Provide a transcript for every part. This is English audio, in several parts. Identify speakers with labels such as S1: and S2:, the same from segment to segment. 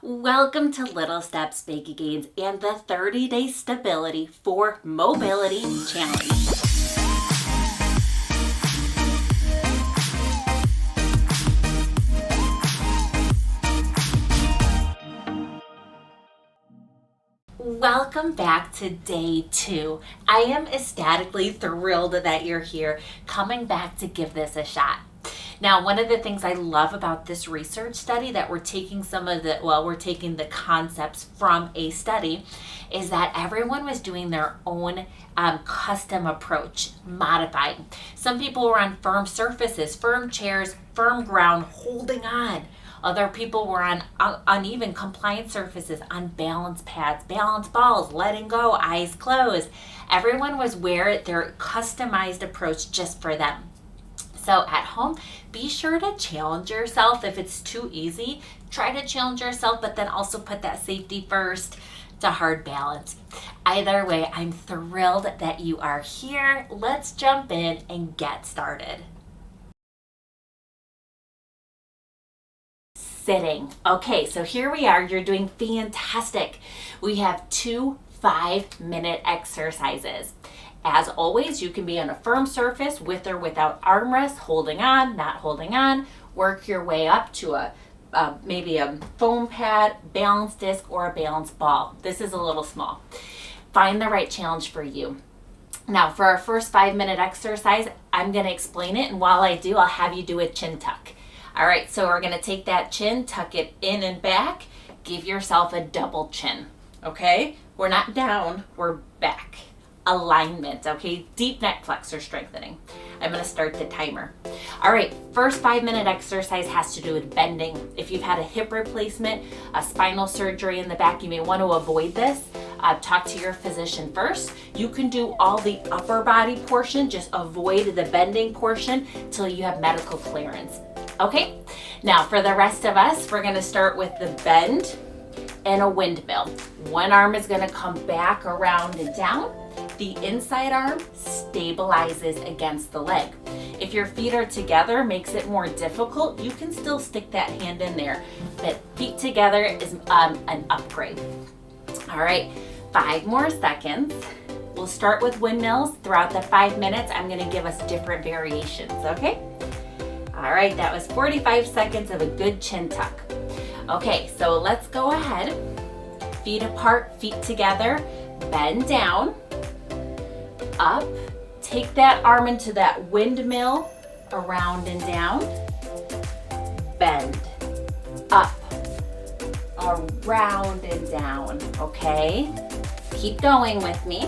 S1: Welcome to Little Steps, Big Gains and the 30-Day Stability for Mobility Challenge. Welcome back to day 2. I am ecstatically thrilled that you're here, coming back to give this a shot. Now, one of the things I love about this research study that we're taking the concepts from a study is that everyone was doing their own custom approach, modified. Some people were on firm surfaces, firm chairs, firm ground, holding on. Other people were on uneven compliant surfaces, on balance pads, balance balls, letting go, eyes closed. Everyone was their customized approach just for them. So at home, be sure to challenge yourself. If it's too easy, try to challenge yourself, but then also put that safety first to hard balance. Either way, I'm thrilled that you are here. Let's jump in and get started. Sitting. Okay, so here we are. You're doing fantastic. We have 2 5-minute exercises. As always, you can be on a firm surface with or without armrests, holding on, not holding on. Work your way up to maybe a foam pad, balance disc, or a balance ball. This is a little small. Find the right challenge for you. Now, for our first 5-minute exercise, I'm going to explain it, and while I do, I'll have you do a chin tuck. All right, so we're going to take that chin, tuck it in and back, give yourself a double chin, okay? We're not down, we're back. Alignment, okay? Deep neck flexor strengthening. I'm going to start the timer. All right, first 5-minute exercise has to do with bending. If you've had a hip replacement, a spinal surgery in the back, you may want to avoid this. Talk to your physician first. You can do all the upper body portion, just avoid the bending portion till you have medical clearance. Okay, now for the rest of us, we're going to start with the bend and a windmill. One arm is going to come back around and down. The inside arm stabilizes against the leg. If your feet are together, makes it more difficult. You can still stick that hand in there, but feet together is an upgrade. All right, 5 more seconds. We'll start with windmills. Throughout the 5 minutes, I'm going to give us different variations, okay? All right, that was 45 seconds of a good chin tuck. Okay, so let's go ahead. Feet apart, feet together, bend down, up, take that arm into that windmill, around and down, bend, up, around and down, okay? Keep going with me.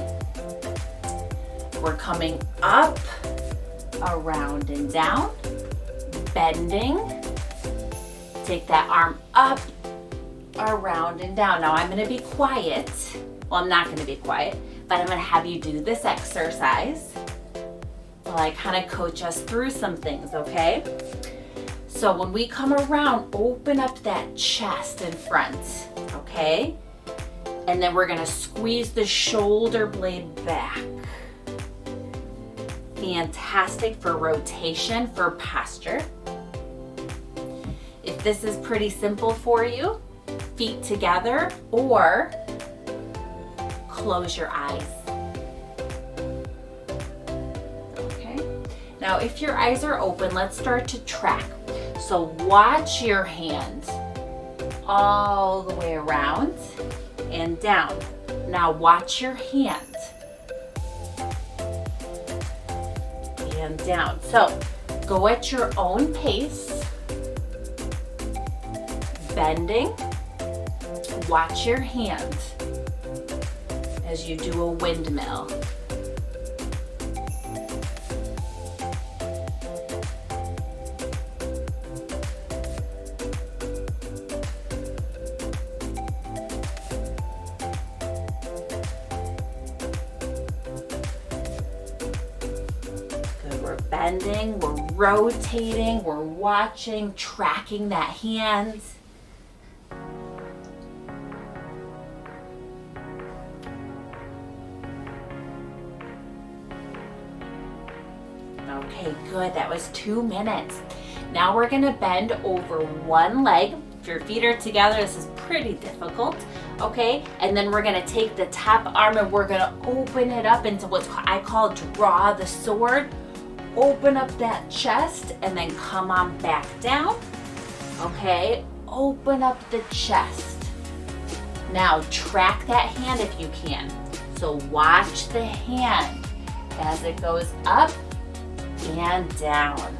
S1: We're coming up, around and down, bending, take that arm up, around and down. Now I'm going to be quiet. Well, I'm not going to be quiet, but I'm going to have you do this exercise while I kind of coach us through some things, okay? So when we come around, open up that chest in front, okay? And then we're going to squeeze the shoulder blade back. Fantastic for rotation, for posture. If this is pretty simple for you, feet together or close your eyes. Okay. Now, if your eyes are open, let's start to track. So watch your hand all the way around and down. Now watch your hand and down. So go at your own pace, bending. Watch your hand as you do a windmill. Good, we're bending, we're rotating, we're watching, tracking that hand. Okay, good. That was 2 minutes. Now we're going to bend over one leg. If your feet are together, this is pretty difficult, okay? And then we're gonna take the top arm and we're gonna open it up into what I call draw the sword. Open up that chest and then come on back down, okay? Open up the chest. Now track that hand if you can. So watch the hand as it goes up and down.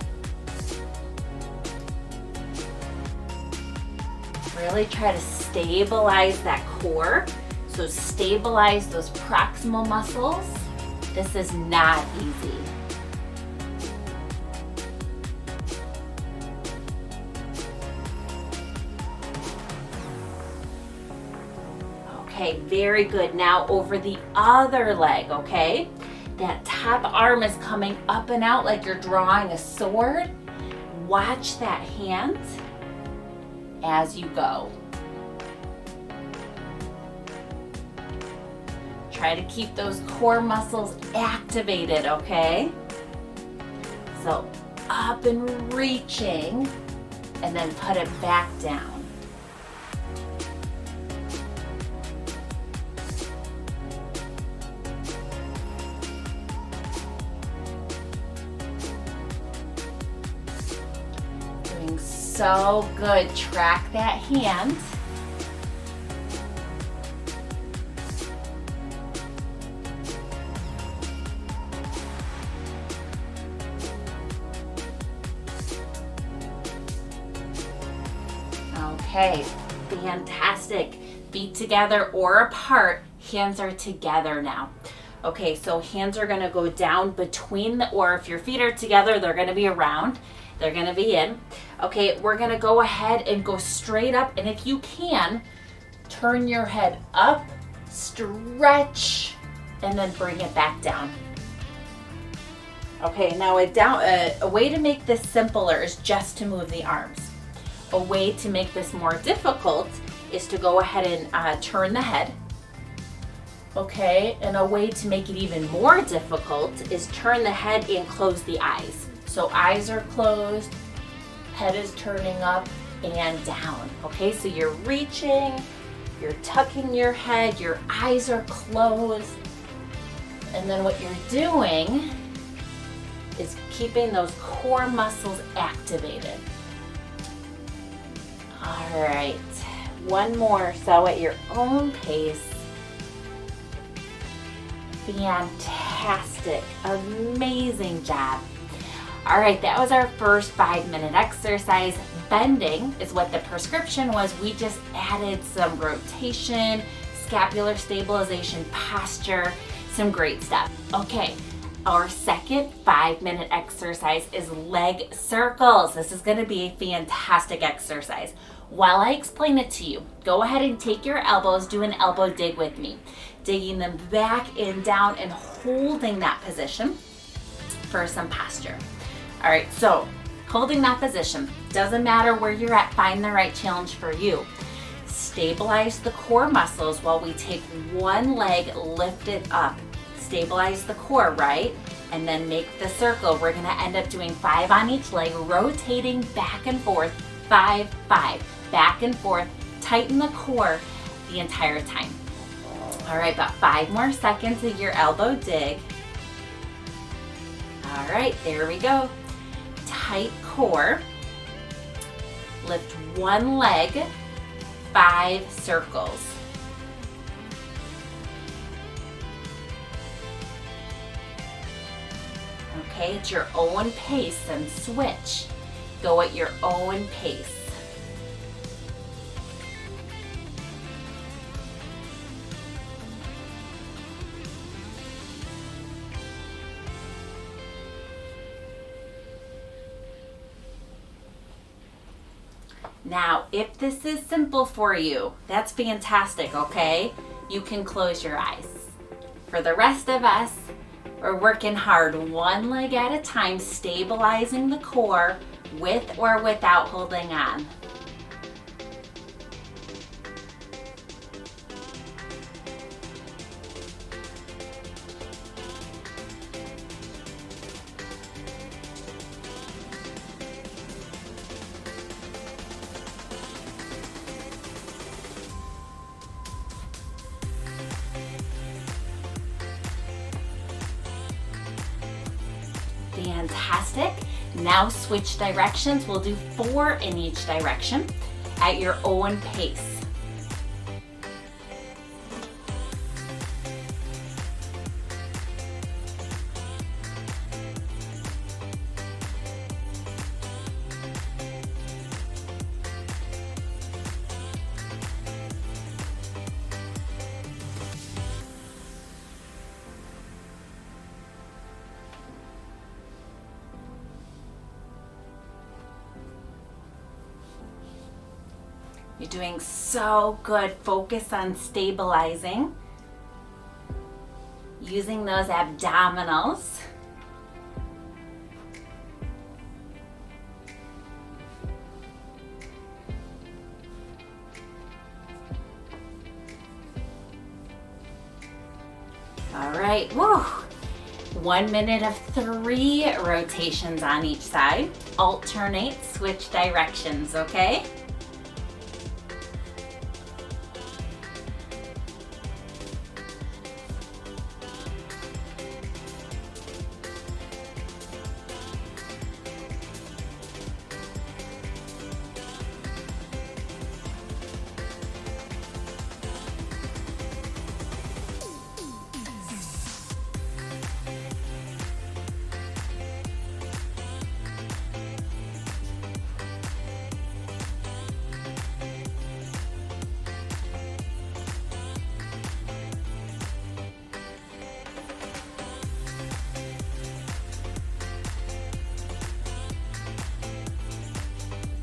S1: Really try to stabilize that core. So stabilize those proximal muscles. This is not easy. Okay, very good. Now over the other leg, okay? That top arm is coming up and out like you're drawing a sword. Watch that hand as you go. Try to keep those core muscles activated, okay? So up and reaching, and then put it back down. Doing so good. Track that hand. Okay, fantastic. Feet together or apart, hands are together now. Okay, so hands are gonna go down between or if your feet are together, they're gonna be around. They're gonna be in. Okay, we're gonna go ahead and go straight up, and if you can, turn your head up, stretch, and then bring it back down. Okay, now a way to make this simpler is just to move the arms. A way to make this more difficult is to go ahead and turn the head. Okay, and a way to make it even more difficult is turn the head and close the eyes. So eyes are closed, head is turning up and down. Okay, so you're reaching, you're tucking your head, your eyes are closed, and then what you're doing is keeping those core muscles activated. All right, one more, so at your own pace. Fantastic, amazing job. All right, that was our first 5-minute exercise. Bending is what the prescription was. We just added some rotation, scapular stabilization, posture, some great stuff. Okay, our second 5-minute exercise is leg circles. This is gonna be a fantastic exercise. While I explain it to you, go ahead and take your elbows, do an elbow dig with me. Digging them back and down and holding that position for some posture. All right, so holding that position, doesn't matter where you're at, find the right challenge for you. Stabilize the core muscles while we take one leg, lift it up. Stabilize the core, right? And then make the circle. We're gonna end up doing 5 on each leg, rotating back and forth, 5, 5, back and forth. Tighten the core the entire time. All right, about 5 more seconds of your elbow dig. All right, there we go. Tight core. Lift one leg, 5 circles. Okay, at your own pace and switch. Go at your own pace. Now, if this is simple for you, that's fantastic, okay? You can close your eyes. For the rest of us, we're working hard, one leg at a time, stabilizing the core with or without holding on. Fantastic. Now switch directions. We'll do 4 in each direction at your own pace. You're doing so good. Focus on stabilizing. Using those abdominals. All right, woo. 1 minute of 3 rotations on each side. Alternate, switch directions, okay?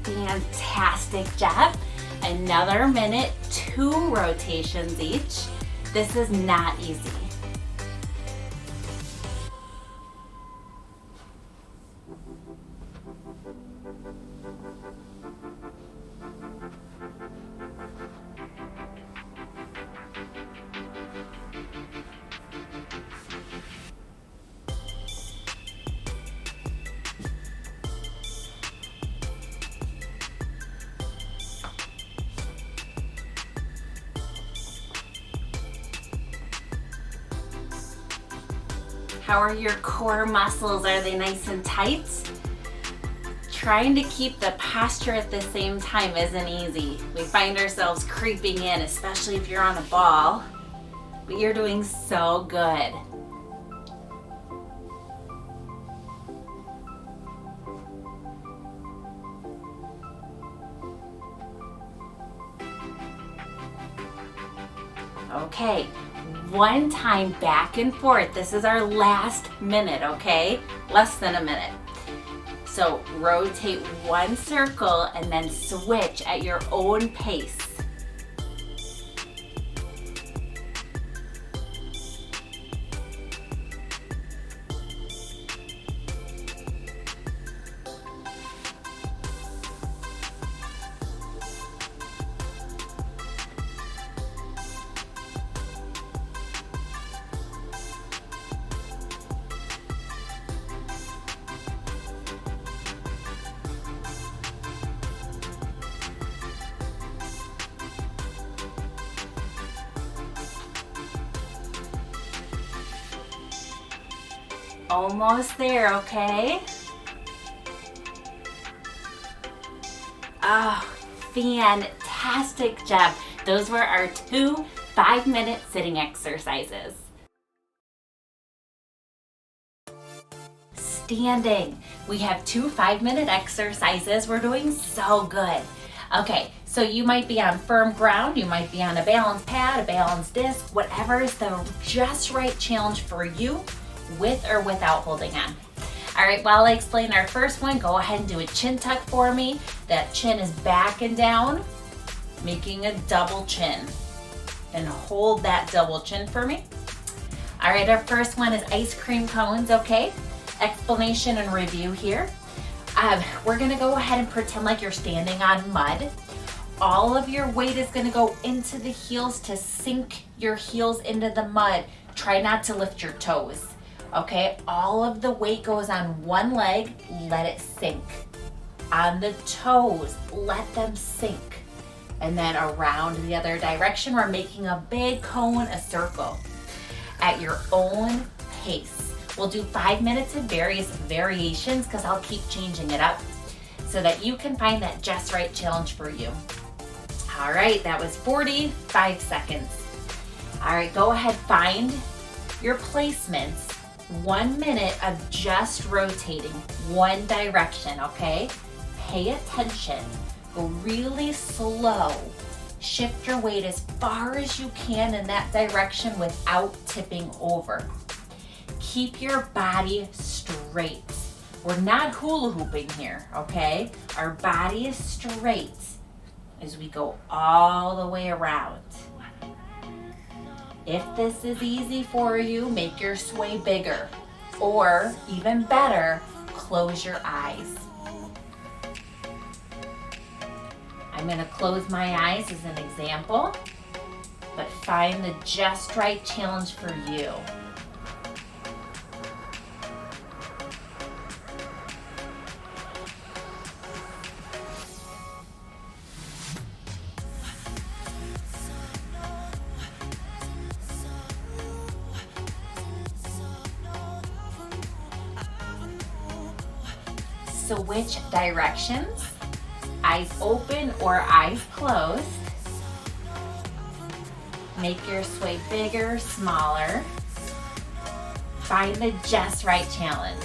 S1: Fantastic job. Another minute, 2 rotations each. This is not easy. How are your core muscles? Are they nice and tight? Trying to keep the posture at the same time isn't easy. We find ourselves creeping in, especially if you're on a ball, but you're doing so good. Okay, 1 time back and forth. This is our last minute, okay? Less than a minute. So rotate 1 circle and then switch at your own pace. Almost there, okay? Oh, fantastic job. Those were our 2 5-minute sitting exercises. Standing. We have 2 5-minute exercises. We're doing so good. Okay, so you might be on firm ground, you might be on a balance pad, a balance disc, whatever is the just right challenge for you, with or without holding on. All right, while I explain our first one, go ahead and do a chin tuck for me. That chin is back and down, making a double chin. And hold that double chin for me. All right, our first one is ice cream cones, okay? Explanation and review here. We're gonna go ahead and pretend like you're standing on mud. All of your weight is gonna go into the heels to sink your heels into the mud. Try not to lift your toes. Okay, all of the weight goes on one leg, let it sink. On the toes, let them sink. And then around the other direction, we're making a big cone, a circle. At your own pace. We'll do 5 minutes of various variations because I'll keep changing it up so that you can find that just right challenge for you. All right, that was 45 seconds. All right, go ahead, find your placements. 1 minute of just rotating one direction, okay? Pay attention, go really slow. Shift your weight as far as you can in that direction without tipping over. Keep your body straight. We're not hula hooping here, okay? Our body is straight as we go all the way around. If this is easy for you, make your sway bigger, or even better, close your eyes. I'm going to close my eyes as an example, but find the just right challenge for you. So which directions? Eyes open or eyes closed. Make your sway bigger, smaller. Find the just right challenge.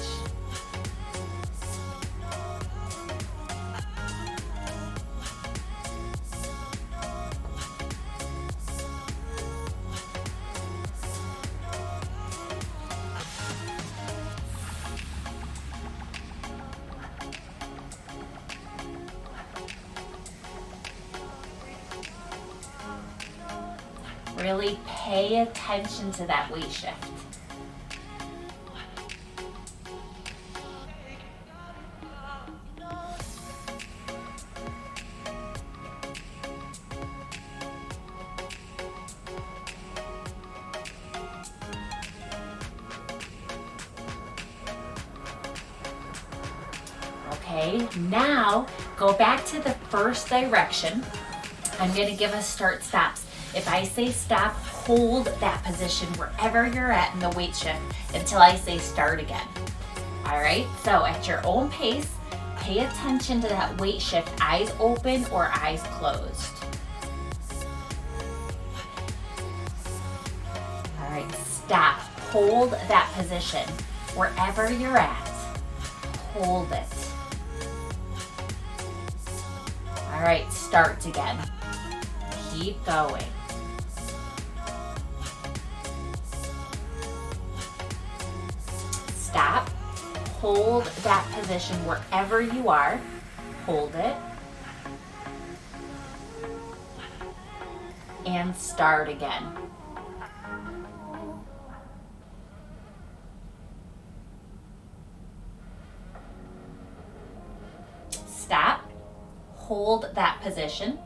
S1: Really pay attention to that weight shift. Okay, now go back to the first direction. I'm going to give us start stops. If I say stop, hold that position wherever you're at in the weight shift until I say start again. All right, so at your own pace, pay attention to that weight shift, eyes open or eyes closed. All right, stop, hold that position wherever you're at, hold it. All right, start again, keep going. Stop, hold that position wherever you are, hold it, and start again. Stop, hold that position,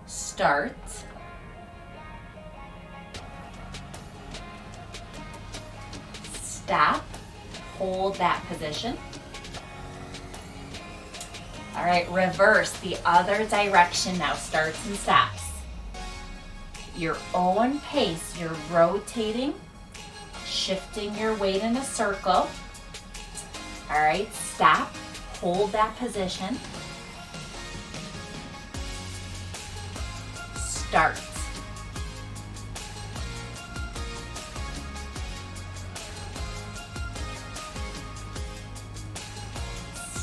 S1: start, stop, hold that position. All right, reverse the other direction now, starts and stops. Your own pace, you're rotating, shifting your weight in a circle. All right, stop, hold that position. Start.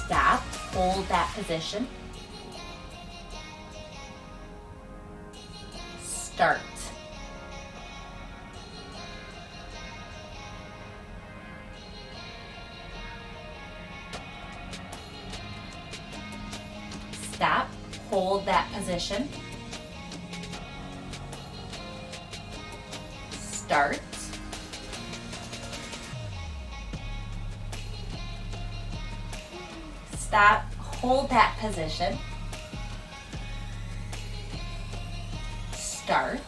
S1: Stop, hold that position. Start. Stop, hold that position. Start. Stop, hold that position. Start.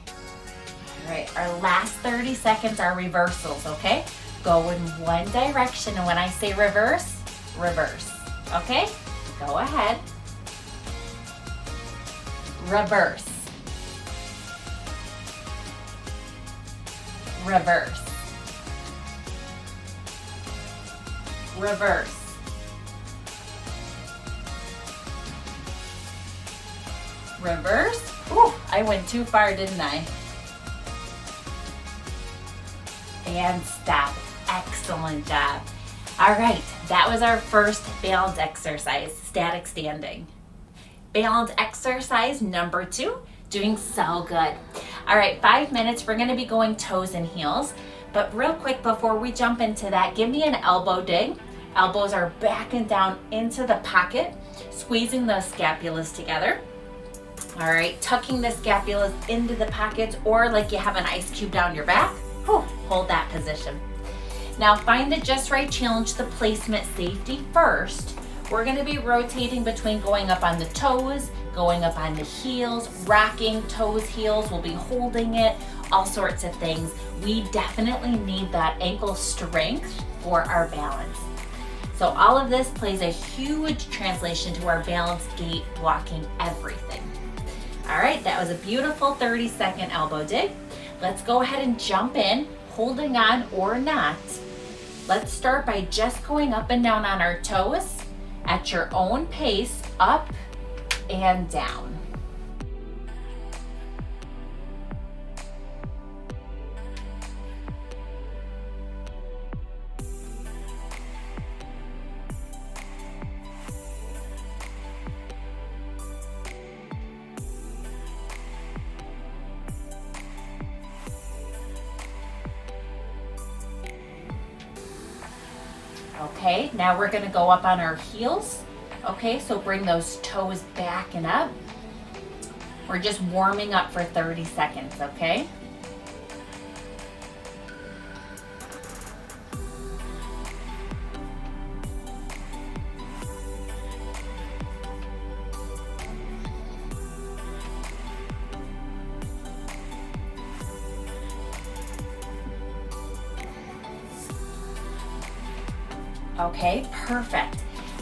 S1: All right, our last 30 seconds are reversals, okay? Go in one direction, and when I say reverse, reverse, okay? Go ahead. reverse, reverse, reverse, reverse. Ooh, I went too far, didn't I? And stop. Excellent job. All right, that was our first balance exercise, static standing. Balance exercise number 2, doing so good. All right, 5 minutes, we're gonna be going toes and heels, but real quick before we jump into that, give me an elbow dig. Elbows are back and down into the pocket, squeezing those scapulas together. All right, tucking the scapulas into the pockets, or like you have an ice cube down your back. Whew, hold that position. Now find the just right challenge, the placement safety first. We're gonna be rotating between going up on the toes, going up on the heels, rocking toes, heels, we'll be holding it, all sorts of things. We definitely need that ankle strength for our balance. So all of this plays a huge translation to our balance, gait, walking, everything. All right, that was a beautiful 30-second elbow dig. Let's go ahead and jump in, holding on or not. Let's start by just going up and down on our toes at your own pace, up and down. Okay, now we're gonna go up on our heels. Okay, so bring those toes back and up. We're just warming up for 30 seconds, okay? Okay, perfect.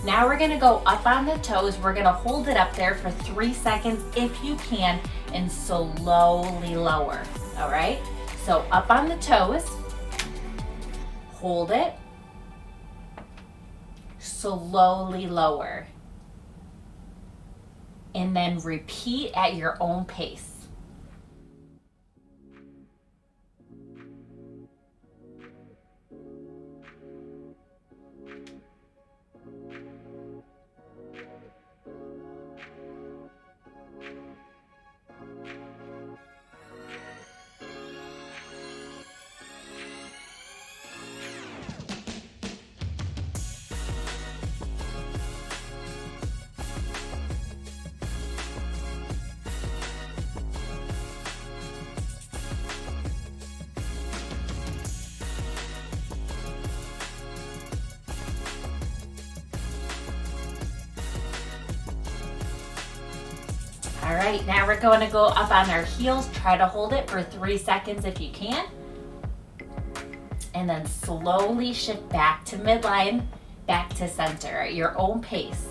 S1: Now we're gonna go up on the toes. We're gonna hold it up there for 3 seconds if you can, and slowly lower, all right? So up on the toes, hold it, slowly lower, and then repeat at your own pace. All right, now we're going to go up on our heels. Try to hold it for 3 seconds if you can. And then slowly shift back to midline, back to center at your own pace.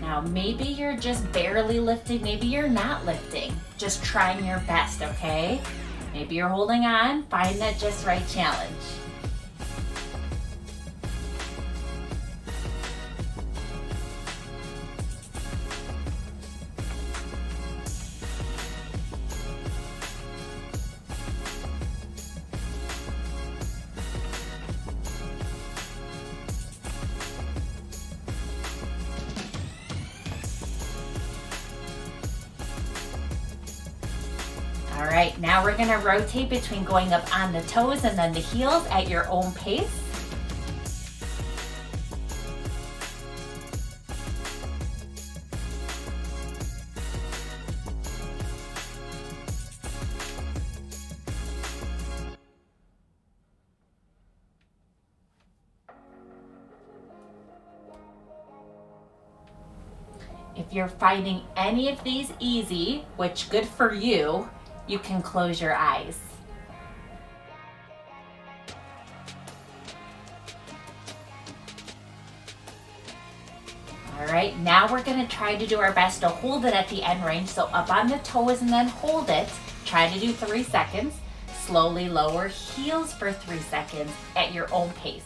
S1: Now maybe you're just barely lifting, maybe you're not lifting. Just trying your best, okay? Maybe you're holding on, find that just right challenge. All right, now we're gonna rotate between going up on the toes and then the heels at your own pace. If you're finding any of these easy, which good for you, you can close your eyes. All right, now we're gonna try to do our best to hold it at the end range. So up on the toes and then hold it. Try to do 3 seconds. Slowly lower heels for 3 seconds at your own pace.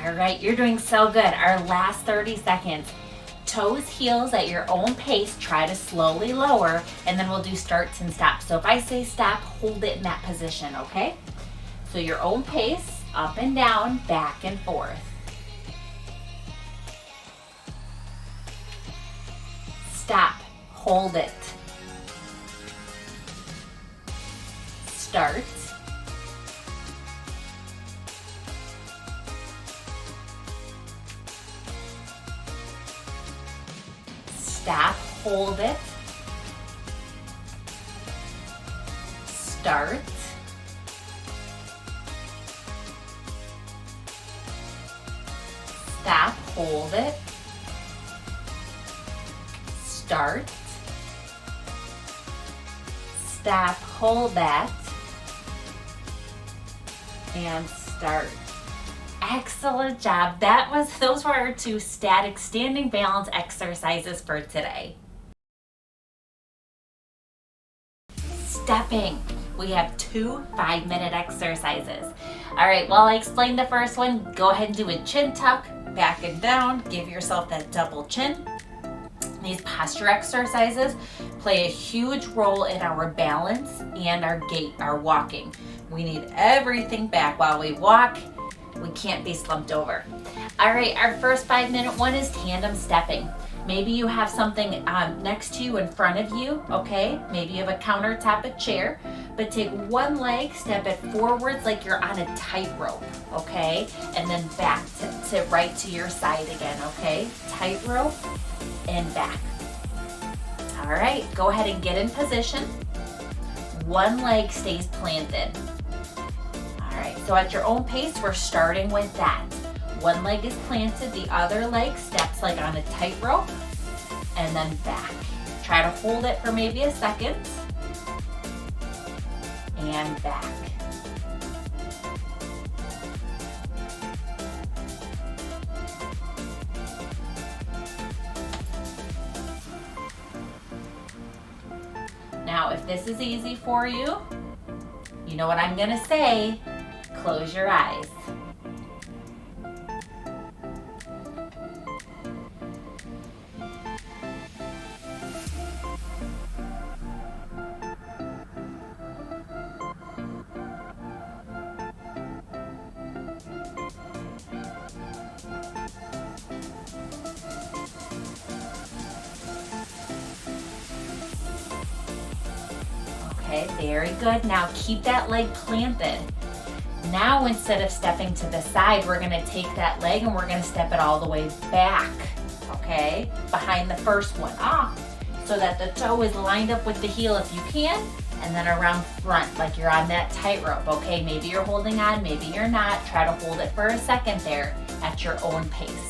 S1: All right, you're doing so good. Our last 30 seconds. Toes, heels at your own pace. Try to slowly lower, and then we'll do starts and stops. So if I say stop, hold it in that position, okay? So your own pace, up and down, back and forth. Stop, hold it. Start. Stop, hold it. Start. Stop, hold it. Start. Stop, hold that. And start. Excellent job. Those were our 2 static standing balance exercises for today. Stepping. We have 2 5-minute exercises. All right, while I explain the first one, go ahead and do a chin tuck, back and down. Give yourself that double chin. These posture exercises play a huge role in our balance and our gait, our walking. We need everything back while we walk. We can't be slumped over. All right, our first 5-minute one is tandem stepping. Maybe you have something next to you, in front of you, okay? Maybe you have a countertop, a chair, but take one leg, step it forwards like you're on a tightrope, okay? And then back to right to your side again, okay? Tightrope and back. All right, go ahead and get in position. One leg stays planted. All right, so at your own pace, we're starting with that. One leg is planted, the other leg steps like on a tightrope, and then back. Try to hold it for maybe a second, and back. Now, if this is easy for you, you know what I'm gonna say. Close your eyes. Okay, very good. Now keep that leg planted. Now instead of stepping to the side, we're gonna take that leg and we're gonna step it all the way back, okay? Behind the first one, so that the toe is lined up with the heel if you can, and then around front like you're on that tightrope, okay? Maybe you're holding on, maybe you're not. Try to hold it for a second there at your own pace.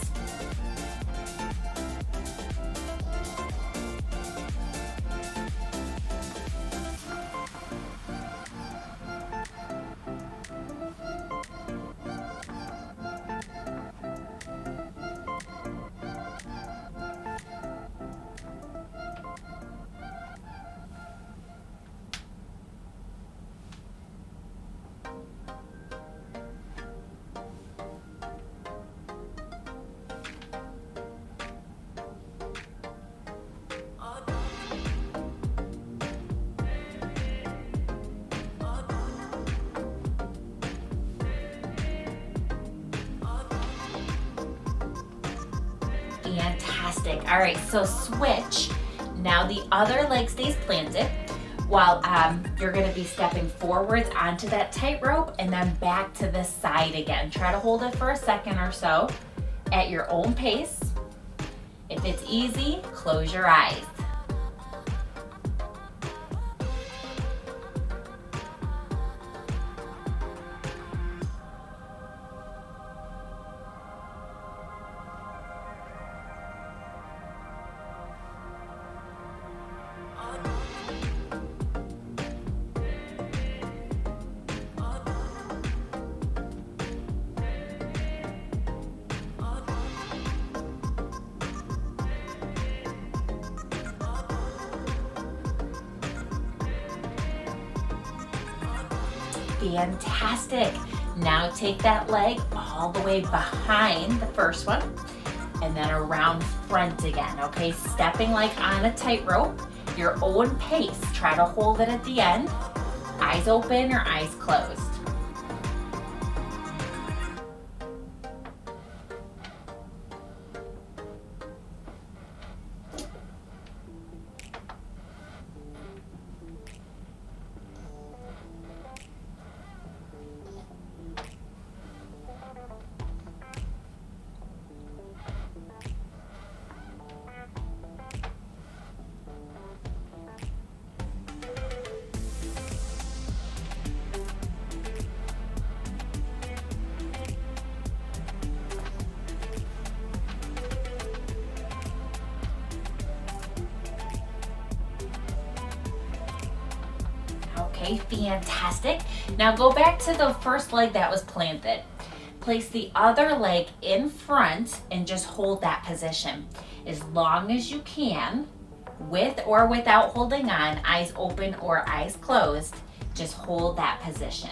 S1: Fantastic. All right, so switch. Now the other leg stays planted. while you're going to be stepping forwards onto that tightrope and then back to the side again. Try to hold it for a second or so at your own pace. If it's easy, close your eyes. Fantastic. Now take that leg all the way behind the first one and then around front again, okay? Stepping like on a tightrope, your own pace. Try to hold it at the end. Eyes open or eyes closed. Okay, fantastic. Now go back to the first leg that was planted. Place the other leg in front and just hold that position as long as you can, with or without holding on, eyes open or eyes closed. Just hold that position.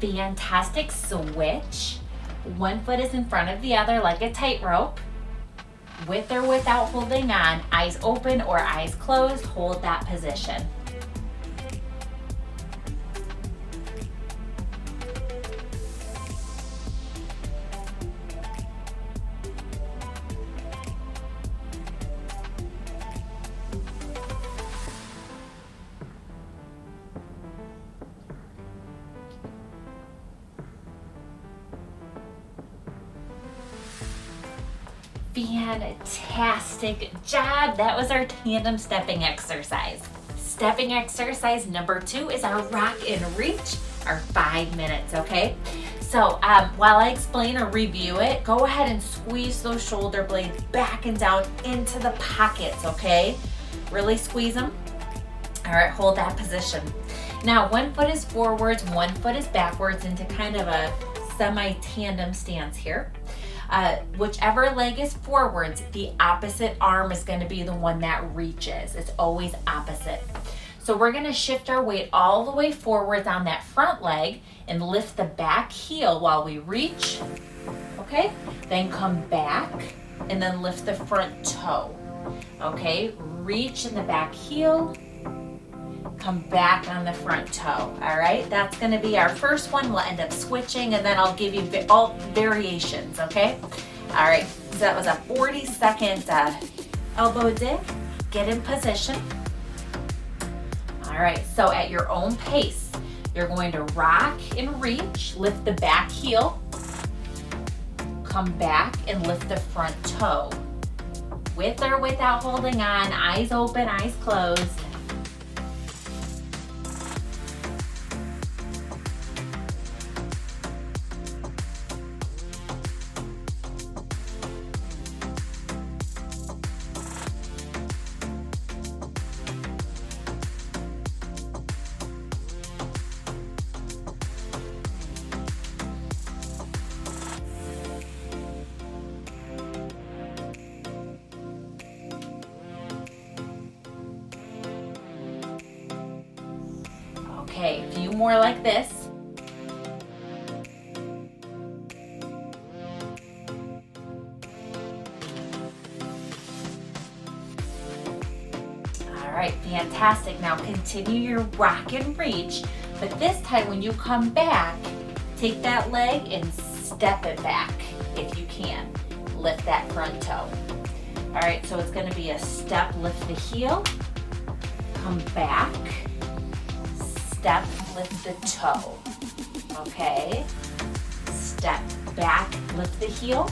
S1: Fantastic. Switch. One foot is in front of the other like a tightrope. With or without holding on, eyes open or eyes closed, hold that position. Fantastic job. That was our tandem stepping exercise. Stepping exercise number 2 is our rock and reach, our 5 minutes, okay? So while I explain or review it, go ahead and squeeze those shoulder blades back and down into the pockets, okay? Really squeeze them. All right, hold that position. Now, one foot is forwards, one foot is backwards into kind of a semi-tandem stance here. Whichever leg is forwards, the opposite arm is going to be the one that reaches. It's always opposite. So we're going to shift our weight all the way forwards on that front leg and lift the back heel while we reach. Okay? Then come back and then lift the front toe. Okay? Reach in the back heel. Come back on the front toe. All right, that's going to be our first one. We'll end up switching and then I'll give you all variations, okay? All right, so that was a 40-second elbow dig. Get in position. All right, so at your own pace, you're going to rock and reach, lift the back heel, come back and lift the front toe. With or without holding on, eyes open, eyes closed. Okay, a few more like this. All All right, fantastic. Now continue your rock and reach, but this time when you come back, take that leg and step it back if you can. Lift that front toe. All right, so it's gonna be a step, lift the heel, come back, step, lift the toe, okay? Step back, lift the heel,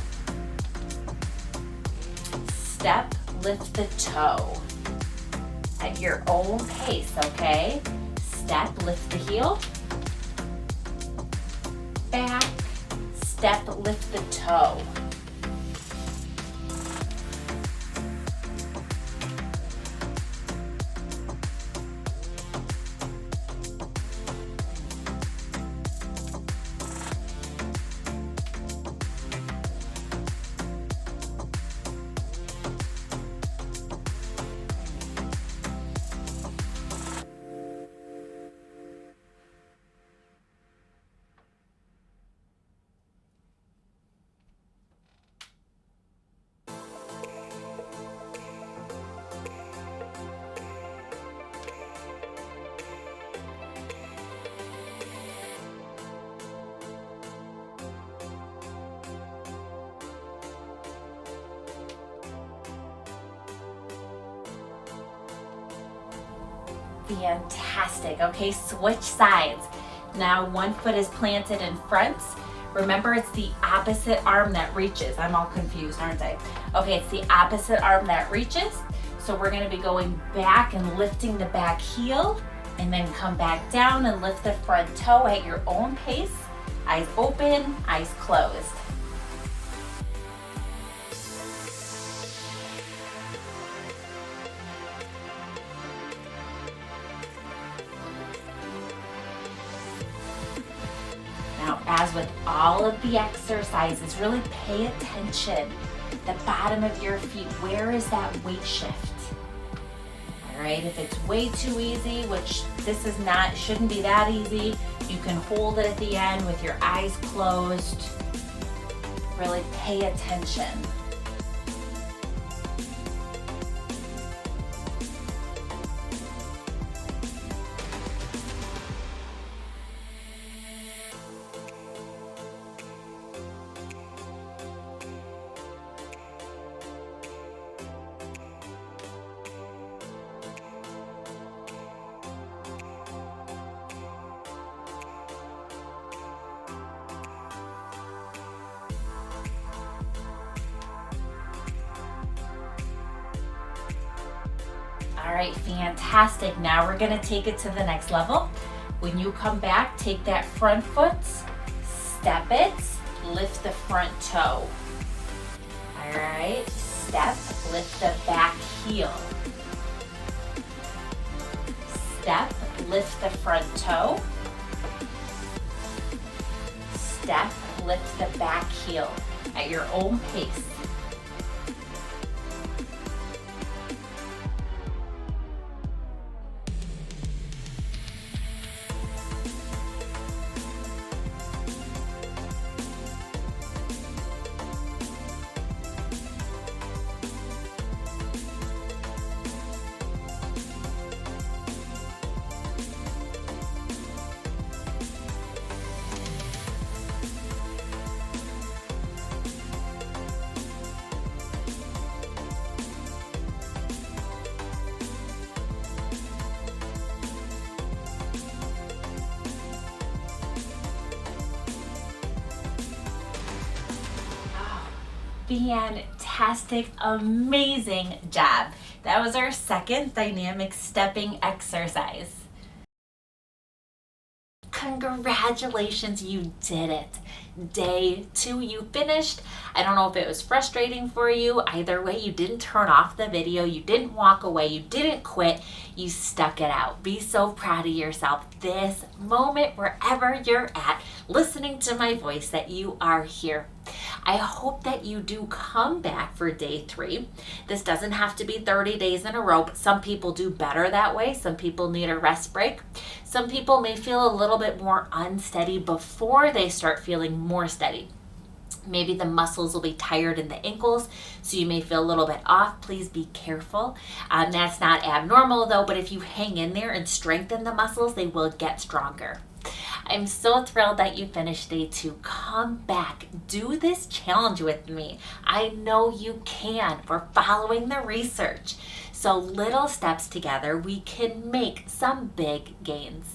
S1: step, lift the toe. At your own pace, okay? Step, lift the heel, back, step, lift the toe. Fantastic. Okay, switch sides. Now one foot is planted in front. Remember, it's the opposite arm that reaches. I'm all confused, aren't I? Okay, it's the opposite arm that reaches. So we're gonna be going back and lifting the back heel, and then come back down and lift the front toe at your own pace. Eyes open, eyes closed. Now, as with all of the exercises, really pay attention. The bottom of your feet, where is that weight shift? All right, if it's way too easy, which this is not, shouldn't be that easy, you can hold it at the end with your eyes closed. Really pay attention. All right, fantastic. Now we're gonna take it to the next level. When you come back, take that front foot, step it, lift the front toe. All right, step, lift the back heel. Step, lift the front toe. Step, lift the back heel at your own pace. Fantastic, amazing job. That was our second dynamic stepping exercise. Congratulations, you did it. Day 2, you finished. I don't know if it was frustrating for you. Either way, you didn't turn off the video. You didn't walk away. You didn't quit. You stuck it out. Be so proud of yourself this moment, wherever you're at, listening to my voice, that you are here. I hope that you do come back for day 3. This doesn't have to be 30 days in a row, but some people do better that way. Some people need a rest break. Some people may feel a little bit more unsteady before they start feeling more steady. Maybe the muscles will be tired in the ankles, so you may feel a little bit off. Please be careful. That's not abnormal though, but if you hang in there and strengthen the muscles, they will get stronger. I'm so thrilled that you finished day 2. Come back, do this challenge with me. I know you can. We're following the research. So little steps together, we can make some big gains.